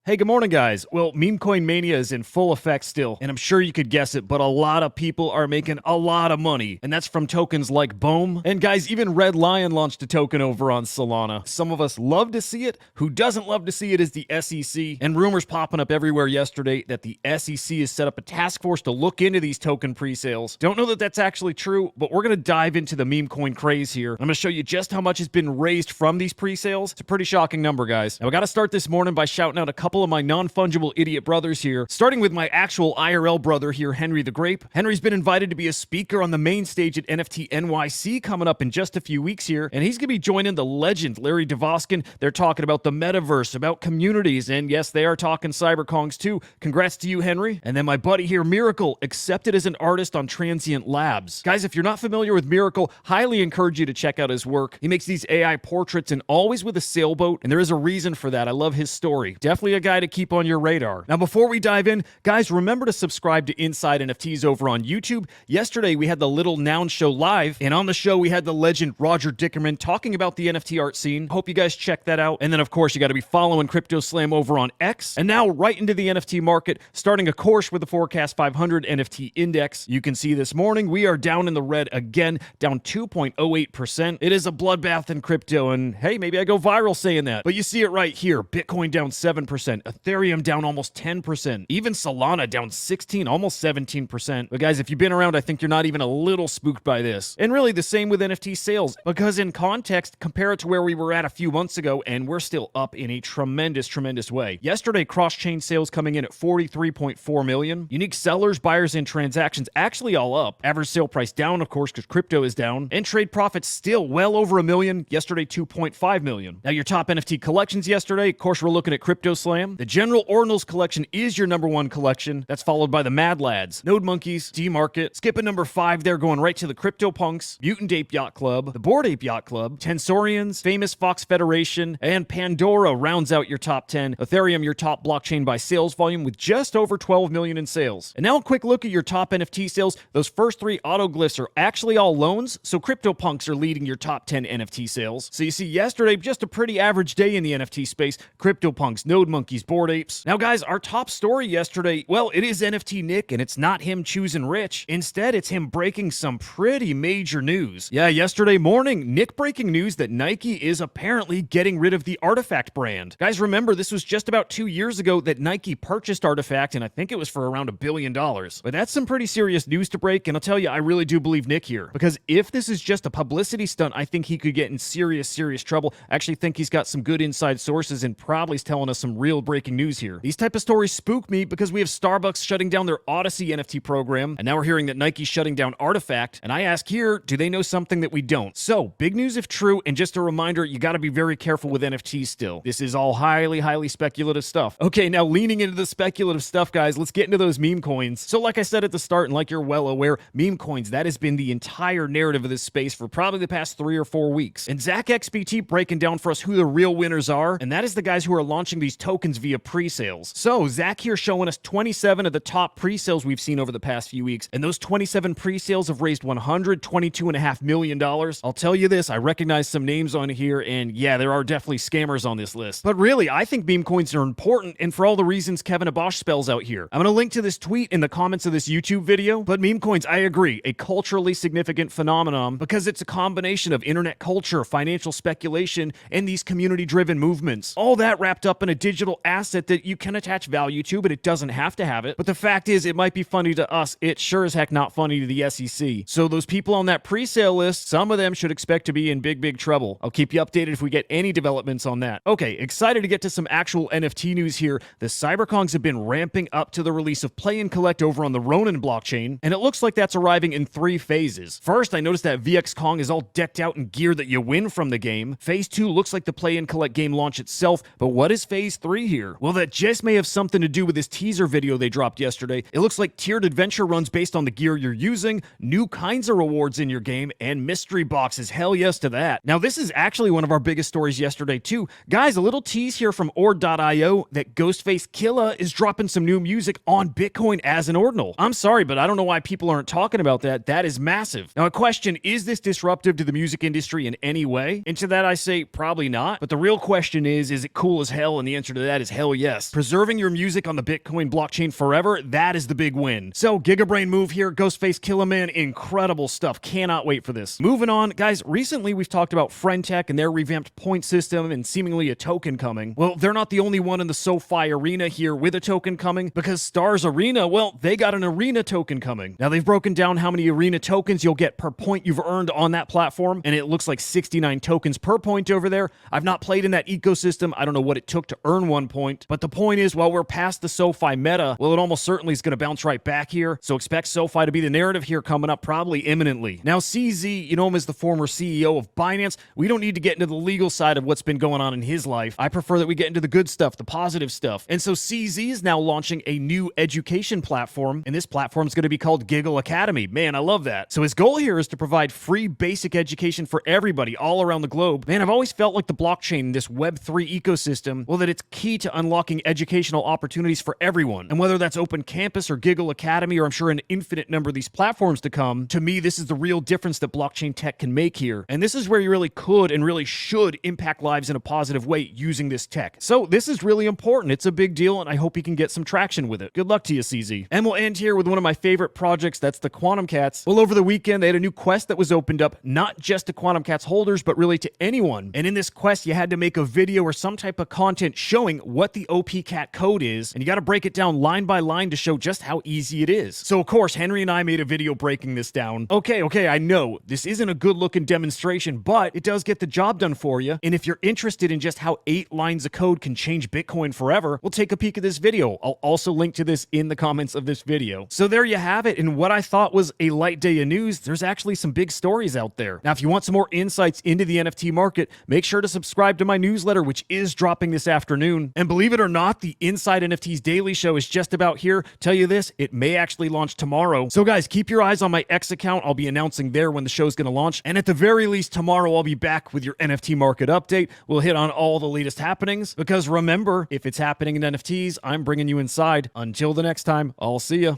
Hey, good morning, guys. Well, meme coin mania is in full effect still, and I'm sure you could guess it, but a lot of people are making a lot of money, and that's from tokens like Bohm. And guys, even Red Lion launched a token over on Solana. Some of us love to see it. Who doesn't love to see it is the SEC, and rumors popping up everywhere yesterday that the SEC has set up a task force to look into these token pre-sales. Don't know that that's actually true, but we're going to dive into the meme coin craze here. I'm going to show you just how much has been raised from these pre-sales. It's a pretty shocking number, guys. Now, we got to start this morning by shouting out a couple of my non-fungible idiot brothers here, starting with my actual IRL brother here, Henry the Grape. Henry's been invited to be a speaker on the main stage at NFT NYC coming up in just a few weeks here, and he's going to be joining the legend, Larry DeVoskin. They're talking about the metaverse, about communities, and yes, they are talking CyberKongz too. Congrats to you, Henry. And then my buddy here, Miracle, accepted as an artist on Transient Labs. Guys, if you're not familiar with Miracle, highly encourage you to check out his work. He makes these AI portraits and always with a sailboat, and there is a reason for that. I love his story. Definitely a guy to keep on your radar. Now, before we dive in, guys, remember to subscribe to Inside NFTs over on YouTube. Yesterday, we had the Little Noun Show live, and on the show, we had the legend Roger Dickerman talking about the NFT art scene. Hope you guys check that out. And then, of course, you got to be following CryptoSlam over on X. And now, right into the NFT market, starting a course with the Forkast 500 NFT Index. You can see this morning, we are down in the red again, down 2.08%. It is a bloodbath in crypto, and hey, maybe I go viral saying that. But you see it right here. Bitcoin down 7%, Ethereum down almost 10%, even Solana down 16, almost 17%. But guys, if you've been around, I think you're not even a little spooked by this. And really the same with NFT sales, because in context, compare it to where we were at a few months ago, and we're still up in a tremendous way. Yesterday, cross-chain sales coming in at 43.4 million. Unique sellers, buyers, and transactions actually all up. Average sale price down, of course, because crypto is down. And trade profits still well over $1 million. Yesterday, 2.5 million. Now, your top NFT collections yesterday, of course, we're looking at CryptoSlam. The General Ordinals collection is your #1 collection. That's followed by the Mad Lads, Node Monkeys, D-Market. Skipping number 5 there, going right to the CryptoPunks, Mutant Ape Yacht Club, the Bored Ape Yacht Club, Tensorians, Famous Fox Federation, and Pandora rounds out your top 10. Ethereum, your top blockchain by sales volume with just over 12 million in sales. And now a quick look at your top NFT sales. Those first 3 autoglyphs are actually all loans, so CryptoPunks are leading your top 10 NFT sales. So you see yesterday, just a pretty average day in the NFT space. CryptoPunks, Node Monkeys, Bored Apes. Now guys, our top story yesterday, well, it is NFT Nick, and it's not him choosing rich. Instead, it's him breaking some pretty major news. Yeah, yesterday morning, Nick breaking news that Nike is apparently getting rid of the Artifact brand. Guys, remember, this was just about 2 years ago that Nike purchased Artifact, and I think it was for around $1 billion. But that's some pretty serious news to break, and I'll tell you, I really do believe Nick here. Because if this is just a publicity stunt, I think he could get in serious trouble. I actually think he's got some good inside sources and probably is telling us some real breaking news here. These type of stories spook me because we have Starbucks shutting down their Odyssey NFT program, and now we're hearing that Nike's shutting down Artifact, and I ask here, do they know something that we don't? So, big news if true, and just a reminder, you gotta be very careful with NFTs still. This is all highly speculative stuff. Okay, now leaning into the speculative stuff, guys, let's get into those meme coins. So like I said at the start, and like you're well aware, meme coins, that has been the entire narrative of this space for probably the past 3 or 4 weeks. And Zach XBT breaking down for us who the real winners are, and that is the guys who are launching these tokens via pre-sales. So, Zach here showing us 27 of the top pre-sales we've seen over the past few weeks, and those 27 pre-sales have raised $122.5 million. I'll tell you this, I recognize some names on here, and yeah, there are definitely scammers on this list. But really, I think meme coins are important, and for all the reasons Kevin Abosh spells out here. I'm gonna link to this tweet in the comments of this YouTube video, but meme coins, I agree, a culturally significant phenomenon because it's a combination of internet culture, financial speculation, and these community-driven movements. All that wrapped up in a digital asset that you can attach value to, but it doesn't have to have it. But the fact is, it might be funny to us. It's sure as heck not funny to the SEC. So those people on that pre-sale list, some of them should expect to be in big trouble. I'll keep you updated if we get any developments on that. Okay, excited to get to some actual NFT news here. The CyberKongz have been ramping up to the release of Play and Collect over on the Ronin blockchain, and it looks like that's arriving in 3 phases. First, I noticed that VX Kong is all decked out in gear that you win from the game. Phase 2 looks like the Play and Collect game launch itself, but what is Phase 3 here? Well, that just may have something to do with this teaser video they dropped yesterday. It looks like tiered adventure runs based on the gear you're using, new kinds of rewards in your game, and mystery boxes. Hell yes to that. Now, this is actually one of our biggest stories yesterday too. Guys, a little tease here from Ord.io that Ghostface Killah is dropping some new music on Bitcoin as an ordinal. I'm sorry, but I don't know why people aren't talking about that. That is massive. Now, a question, is this disruptive to the music industry in any way? And to that I say, probably not. But the real question is it cool as hell? And the answer to that that is hell yes. Preserving your music on the Bitcoin blockchain forever, that is the big win. So Gigabrain move here, Ghostface, Killah, man, incredible stuff. Cannot wait for this. Moving on, guys, recently we've talked about Friendtech and their revamped point system and seemingly a token coming. Well, they're not the only one in the SoFi arena here with a token coming, because Stars Arena, well, they got an arena token coming. Now they've broken down how many arena tokens you'll get per point you've earned on that platform, and it looks like 69 tokens per point over there. I've not played in that ecosystem. I don't know what it took to earn 1 point, but the point is, while we're past the SoFi meta, well, it almost certainly is going to bounce right back here, so expect SoFi to be the narrative here coming up probably imminently. Now CZ, you know him as the former CEO of Binance. We don't need to get into the legal side of what's been going on in his life. I prefer that we get into the good stuff, the positive stuff. And so CZ is now launching a new education platform, and this platform is going to be called Giggle Academy. Man, I love that. So his goal here is to provide free basic education for everybody all around the globe. Man, I've always felt like the blockchain, this Web3 ecosystem, well, that it's key to unlocking educational opportunities for everyone. And whether that's Open Campus or Giggle Academy, or I'm sure an infinite number of these platforms to come, to me, this is the real difference that blockchain tech can make here. And this is where you really could and really should impact lives in a positive way using this tech. So this is really important. It's a big deal, and I hope you can get some traction with it. Good luck to you, CZ. And we'll end here with one of my favorite projects. That's the Quantum Cats. Well, over the weekend, they had a new quest that was opened up, not just to Quantum Cats holders, but really to anyone. And in this quest, you had to make a video or some type of content showing what the OP Cat code is, and you got to break it down line by line to show just how easy it is. So, of course, Henry and I made a video breaking this down. Okay, I know this isn't a good-looking demonstration, but it does get the job done for you. And if you're interested in just how 8 lines of code can change Bitcoin forever, we'll take a peek at this video. I'll also link to this in the comments of this video. So there you have it. And what I thought was a light day of news, there's actually some big stories out there. Now, if you want some more insights into the NFT market, make sure to subscribe to my newsletter, which is dropping this afternoon. And believe it or not, the Inside NFTs Daily Show is just about here. Tell you this, it may actually launch tomorrow. So guys, keep your eyes on my X account. I'll be announcing there when the show's going to launch. And at the very least, tomorrow I'll be back with your NFT market update. We'll hit on all the latest happenings, because remember, if it's happening in NFTs, I'm bringing you inside. Until the next time, I'll see ya.